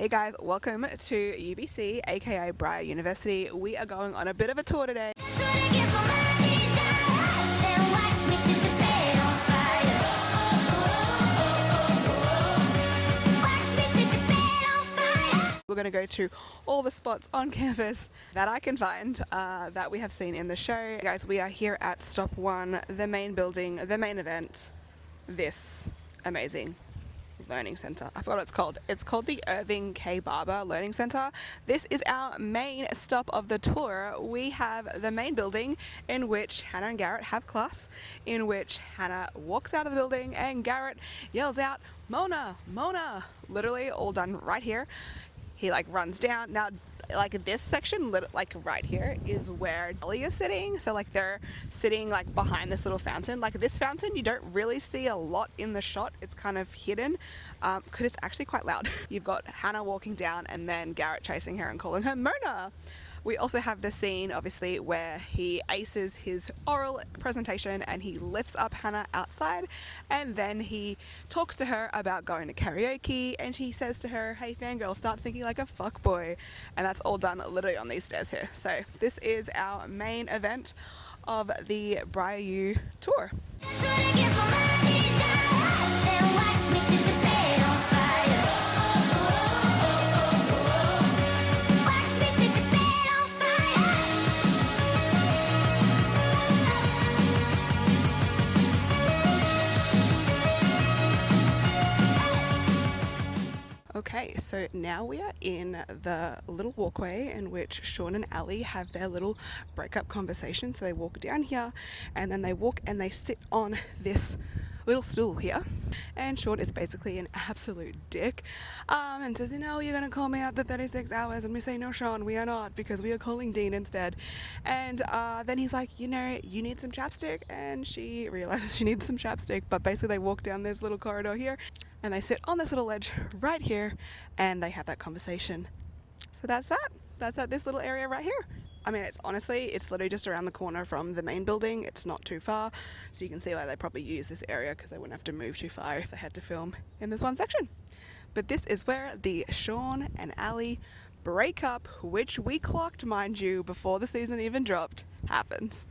Hey guys, welcome to UBC, aka Briar University. We are going on a bit of a tour today. We're going to go to all the spots on campus that I can find that we have seen in the show. Guys, we are here at Stop 1, the main building, the main event, this amazing learning center. I forgot what it's called. It's called the Irving Barber Learning Center. This is our main stop of the tour. We have the main building in which Hannah and Garrett have class, in which Hannah walks out of the building and Garrett yells out, "Mona, Mona!" Literally all done right here. He runs down. Now, this section, right here, is where Elle is sitting. So they're sitting behind this little fountain. This fountain, you don't really see a lot in the shot. It's kind of hidden because it's actually quite loud. You've got Hannah walking down and then Garrett chasing her and calling her Mona. We also have the scene, obviously, where he aces his oral presentation and he lifts up Hannah outside, and then he talks to her about going to karaoke, and he says to her, "Hey fangirl, start thinking like a fuckboy." And that's all done literally on these stairs here. So this is our main event of the Briar U tour. Okay, so now we are in the little walkway in which Sean and Allie have their little breakup conversation. So they walk down here and then they walk and they sit on this little stool here. And Sean is basically an absolute dick and says, you're going to call me after 36 hours. And we say, no, Sean, we are not, because we are calling Dean instead. And then he's like, you need some chapstick. And she realizes she needs some chapstick. But basically they walk down this little corridor here and they sit on this little ledge right here and they have that conversation. So that's that. That's at this little area right here. I mean, it's literally just around the corner from the main building. It's not too far. So you can see why they probably use this area, because they wouldn't have to move too far if they had to film in this one section. But this is where the Sean and Allie breakup, which we clocked, mind you, before the season even dropped, happens.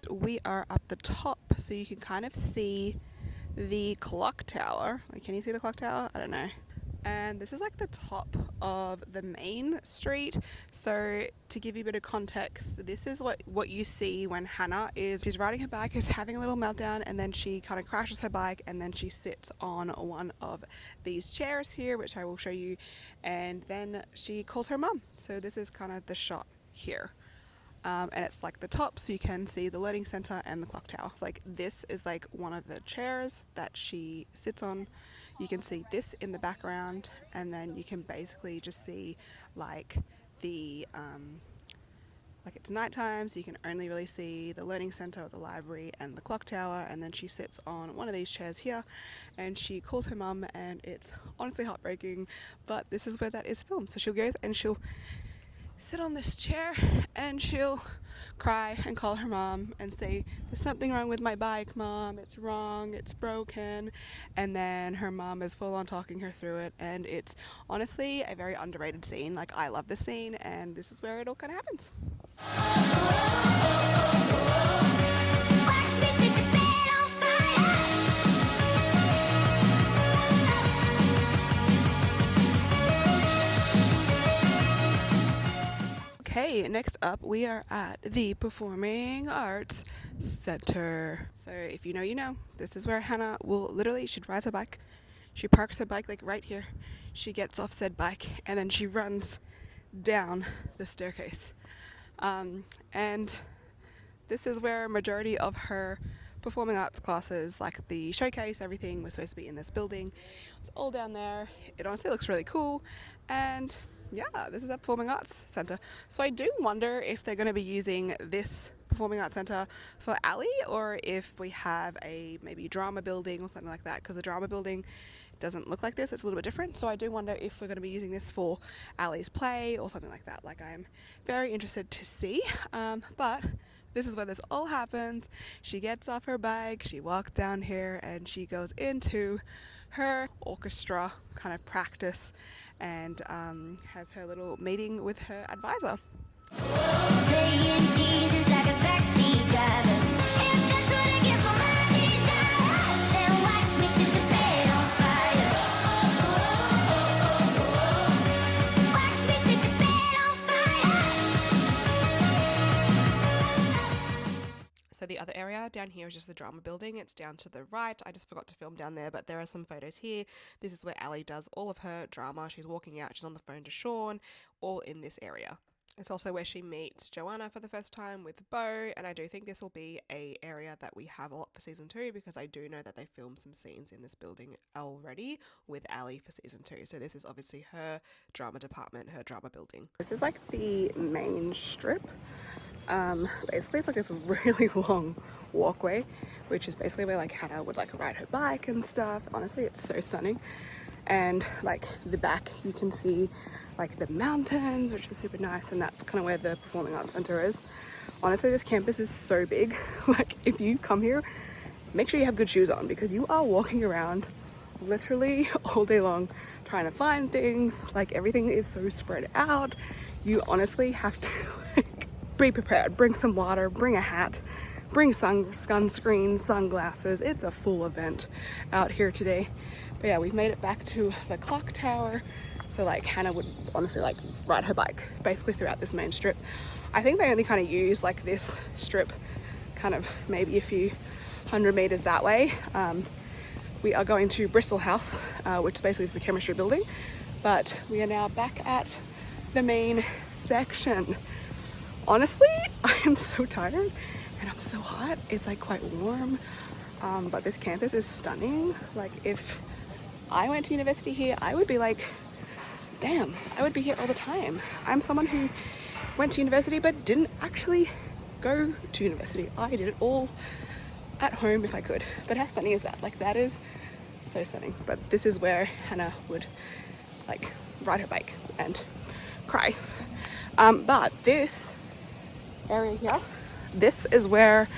We are up the top, so you can kind of see the clock tower. Can you see the clock tower? I don't know. And this is the top of the main street. So to give you a bit of context, this is what you see when she's riding her bike, is having a little meltdown, and then she kind of crashes her bike, and then she sits on one of these chairs here, which I will show you, and then she calls her mum. So this is kind of the shot here. And it's the top, so you can see the learning center and the clock tower. So this is one of the chairs that she sits on. You can see this in the background, and then you can basically just see the it's nighttime, so you can only really see the learning center or the library and the clock tower. And then she sits on one of these chairs here and she calls her mum, and it's honestly heartbreaking, but this is where that is filmed. So she'll go and she'll sit on this chair and she'll cry and call her mom and say, "There's something wrong with my bike, Mom. It's wrong. It's broken." And then her mom is full on talking her through it, and it's honestly a very underrated scene. I love this scene, and this is where it all kind of happens. Okay, next up we are at the Performing Arts Center. So if you know, you know. This is where Hannah she rides her bike, she parks her bike right here, she gets off said bike, and then she runs down the staircase. And this is where majority of her performing arts classes, the showcase, everything was supposed to be in this building. It's all down there. It honestly looks really cool, and yeah, this is a Performing Arts Center. So I do wonder if they're going to be using this Performing Arts Center for Allie, or if we have a maybe drama building or something like that, because the drama building doesn't look like this. It's a little bit different. So I do wonder if we're going to be using this for Allie's play or something like that. Like, I'm very interested to see. But this is where this all happens. She gets off her bike, she walks down here, and she goes into her orchestra kind of practice and has her little meeting with her advisor. So the other area down here is just the drama building. It's down to the right. I just forgot to film down there, but there are some photos here. This is where Allie does all of her drama. She's walking out, she's on the phone to Sean, all in this area. It's also where she meets Joanna for the first time with Beau, and I do think this will be a area that we have a lot for season 2 because I do know that they filmed some scenes in this building already with Allie for season 2. So this is obviously her drama department, her drama building. This is like the main strip. Basically it's like this really long walkway, which is basically where like Hannah would like ride her bike and stuff. Honestly, it's so stunning. And like the back, you can see like the mountains, which is super nice, and that's kind of where the Performing Arts Center is. Honestly, this campus is so big. Like, if you come here, make sure you have good shoes on because you are walking around literally all day long trying to find things. Like, everything is so spread out. You honestly have to like be prepared. Bring some water, bring a hat, bring sunscreen, sunglasses. It's a full event out here today. But yeah, we've made it back to the clock tower. So like Hannah would honestly like ride her bike basically throughout this main strip. I think they only kind of use like this strip kind of maybe a few 100 meters that way. We are going to Bristol House, which basically is the chemistry building. But we are now back at the main section. Honestly, I am so tired and I'm so hot. It's like quite warm, but this campus is stunning. Like, if I went to university here, I would be like, damn, I would be here all the time. I'm someone who went to university but didn't actually go to university. I did it all at home if I could. But how stunning is that? Like, that is so stunning. But this is where Hannah would like ride her bike and cry. But this area here, this is where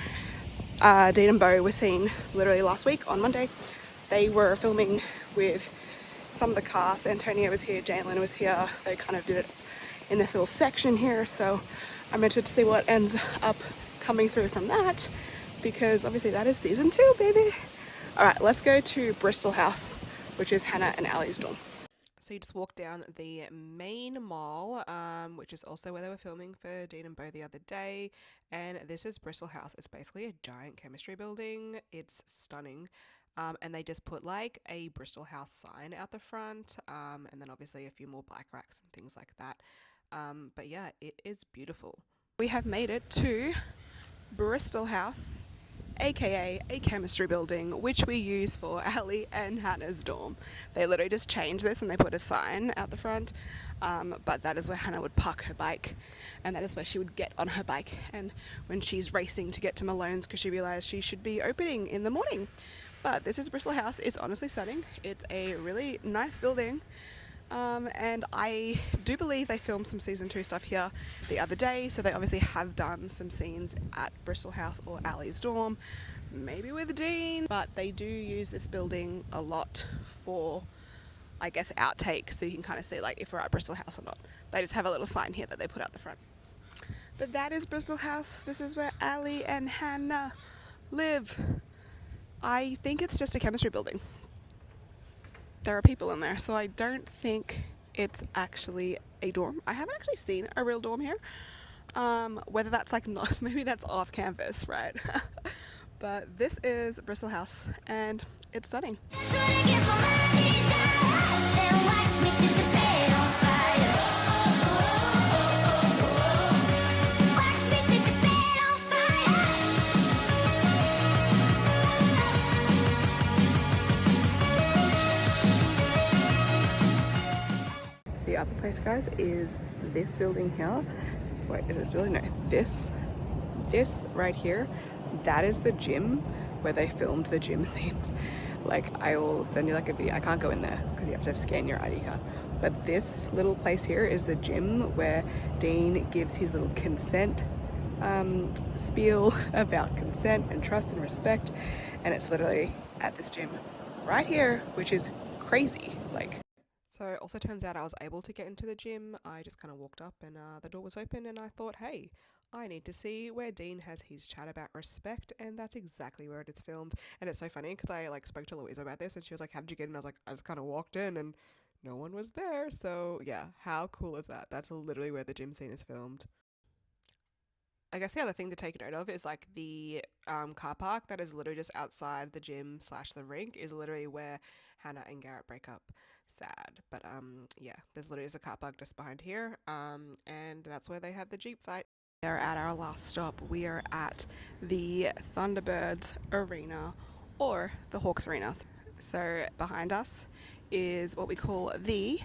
Dean and Beau were seen literally last week on Monday. They were filming with some of the cast. Antonio was here, Jalen was here. They kind of did it in this little section here. So I'm interested to see what ends up coming through from that, because obviously that is season 2, baby. All right, let's go to Bristol House, which is Hannah and Allie's dorm. So you just walk down the main mall, which is also where they were filming for Dean and Beau the other day. And this is Bristol House. It's basically a giant chemistry building. It's stunning. And they just put like a Bristol House sign out the front, and then obviously a few more bike racks and things like that. But yeah, it is beautiful. We have made it to Bristol House, aka a chemistry building, which we use for Allie and Hannah's dorm. They literally just changed this and they put a sign out the front, but that is where Hannah would park her bike, and that is where she would get on her bike, and when she's racing to get to Malones because she realized she should be opening in the morning. But this is Bristol House. It's honestly stunning. It's a really nice building. And I do believe they filmed some season 2 stuff here the other day. So they obviously have done some scenes at Bristol House or Allie's dorm, maybe with Dean. But they do use this building a lot for, I guess, outtakes. So you can kind of see like if we're at Bristol House or not. They just have a little sign here that they put out the front. But that is Bristol House. This is where Allie and Hannah live. I think it's just a chemistry building. There are people in there, so I don't think it's actually a dorm. I haven't actually seen a real dorm here. Whether that's like not, maybe that's off campus, right? But this is Bristol House and it's stunning. The other place, guys, is this building here. Wait, is this building? No, this right here, that is the gym where they filmed the gym scenes. Like, I will send you like a video. I can't go in there because you have to scan your ID card. But this little place here is the gym where Dean gives his little consent spiel about consent and trust and respect. And it's literally at this gym right here, which is crazy. Like, so it also turns out I was able to get into the gym. I just kind of walked up and the door was open and I thought, hey, I need to see where Dean has his chat about respect, and that's exactly where it is filmed. And it's so funny because I like spoke to Louisa about this and she was like, how did you get in? I was like, I just kind of walked in and no one was there. So yeah, how cool is that? That's literally where the gym scene is filmed. I guess the other thing to take note of is like the car park that is literally just outside the gym slash the rink is literally where Hannah and Garrett break up. Sad, but yeah, there's literally just a car park just behind here, and that's where they have the Jeep fight. We are at our last stop. We are at the Thunderbird Arena, or the Hawks Arena. So behind us is what we call the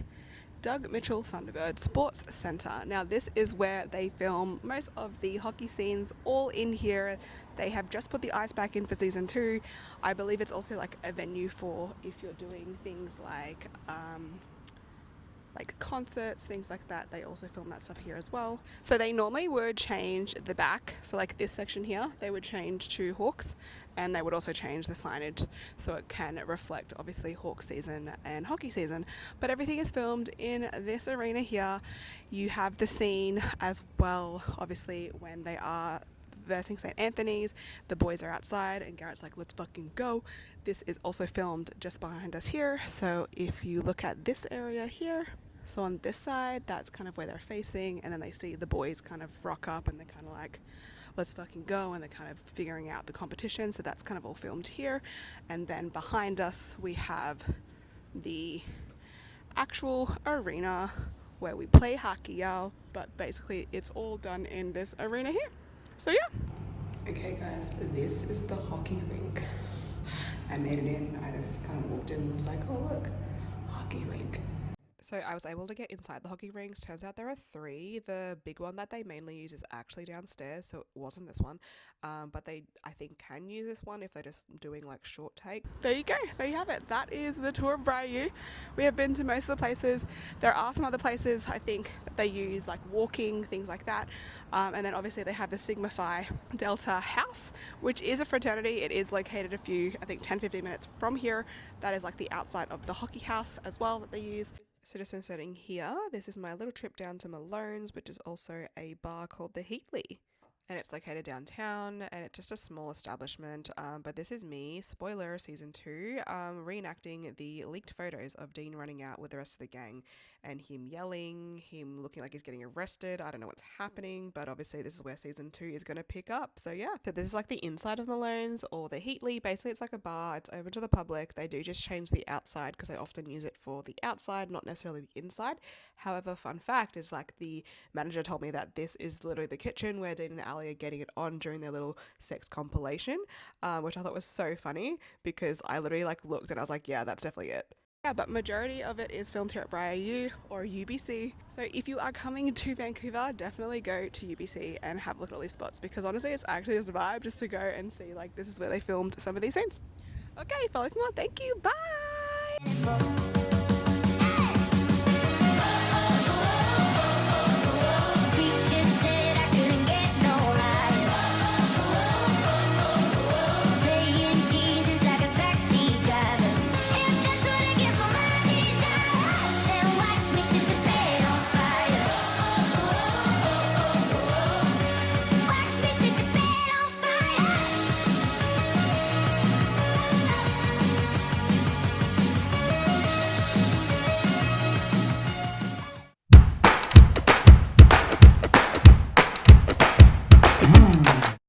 Doug Mitchell Thunderbird Sports Centre. Now this is where they film most of the hockey scenes, all in here. They have just put the ice back in for season 2. I believe it's also like a venue for if you're doing things like concerts, things like that. They also film that stuff here as well. So they normally would change the back, so like this section here, they would change to Hawks, and they would also change the signage so it can reflect obviously Hawks season and hockey season. But everything is filmed in this arena here. You have the scene as well, obviously, when they are versing St. Anthony's, the boys are outside and Garrett's like, let's fucking go. This is also filmed just behind us here. So if you look at this area here, so on this side, that's kind of where they're facing, and then they see the boys kind of rock up and they're kind of like, let's fucking go, and they're kind of figuring out the competition. So that's kind of all filmed here. And then behind us we have the actual arena where we play hockey, y'all, but basically it's all done in this arena here. So yeah. Okay guys, this is the hockey rink. I made it in. I just kind of walked in and was like, oh look, hockey rink. So I was able to get inside the hockey rinks. Turns out there are 3. The big one that they mainly use is actually downstairs, so it wasn't this one. But they, I think, can use this one if they're just doing like short take. There you go. There you have it. That is the tour of Briar U. We have been to most of the places. There are some other places I think that they use like walking, things like that. And then obviously they have the Sigma Phi Delta house, which is a fraternity. It is located a few, I think 10-15 minutes from here. That is like the outside of the hockey house as well that they use. So just inserting here, this is my little trip down to Malones, which is also a bar called the Heatley. And it's located downtown, and it's just a small establishment. But this is me, spoiler, season 2, reenacting the leaked photos of Dean running out with the rest of the gang, and him yelling, him looking like he's getting arrested. I don't know what's happening, but obviously this is where season 2 is going to pick up. So yeah, so this is like the inside of Malones, or the Heatley. Basically it's like a bar, it's open to the public. They do just change the outside because they often use it for the outside, not necessarily the inside. However, fun fact is like the manager told me that this is literally the kitchen where Dean and Allie are getting it on during their little sex compilation, which I thought was so funny because I literally like looked and I was like, yeah, that's definitely it. Yeah, but majority of it is filmed here at Briar U or UBC. So if you are coming to Vancouver, definitely go to UBC and have a look at all these spots, because honestly it's actually just a vibe just to go and see like this is where they filmed some of these scenes. Okay, follow me on. Thank you. Bye.